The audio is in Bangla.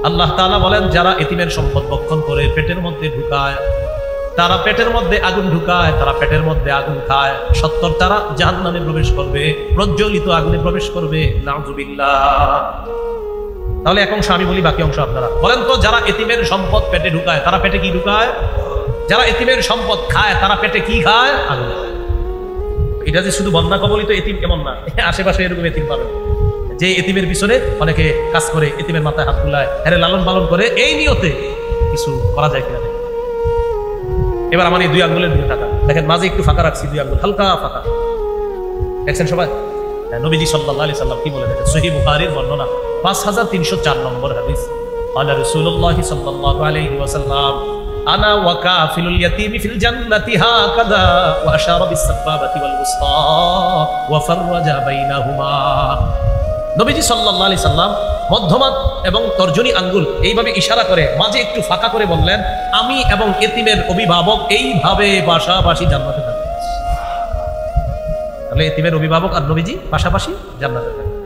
আল্লাহ তাআলা বলেন যারা এতিমের সম্পদ ভক্ষণ করে পেটের মধ্যে ঢুকায়, তারা পেটের মধ্যে আগুন ঢুকায়, তারা পেটের মধ্যে আগুন খায়, সত্তর তারা জাহান্নামে প্রবেশ করবে, প্রজ্বলিত আগুনে প্রবেশ করবে। নাউযুবিল্লাহ। তাহলে এক অংশ আমি বলি, বাকি অংশ আপনারা বলেন তো। যারা এতিমের সম্পদ পেটে ঢুকায় তারা পেটে কি ঢুকায়? যারা এতিমের সম্পদ খায় তারা পেটে কি খায়? আগুন। এটা যে শুধু বন্যা কবলিত এতিম কেমন না, আশেপাশে এরকম এতিম পাবেন যে এতিমের পিছনে অনেকে কাজ করে, এতিমের মাথায় হাত বুলায়, এরে লালন পালন করে, এই নিয়তে কিছু করা যায় কিনা। এবার আমার এই দুই আঙ্গুলের দিকে তাকান, দেখেন মাঝে একটু ফাঁকা রাখছি, দুই আঙ্গুল হালকা ফাঁকা, দেখছেন সবাই? নবীজি সাল্লাল্লাহু আলাইহি সাল্লাম কি বলে দেখেন, সহিহ বুখারীর বর্ণনা 5304 নম্বর হাদিস। আলা রাসূলুল্লাহ সাল্লাল্লাহু আলাইহি ওয়াসাল্লাম আনা ওয়া কাফিলুল ইয়াতীমি ফিল জান্নাতি হাকাযা ওয়া আশারা বিস সাবাবাতি ওয়াল উসতা ওয়া ফাররাজা বাইনাহুমা। নবীজি সাল্লাল্লাহু আলাইহি সাল্লাম মধ্যমা এবং তর্জনী আঙ্গুল এইভাবে ইশারা করে মাঝে একটু ফাঁকা করে বললেন, আমি এবং এতিমের অভিভাবক এইভাবে পাশাপাশি জান্নাতে থাকবে। তাহলে এতিমের অভিভাবক আর নবীজি পাশাপাশি জান্নাতে থাকবে।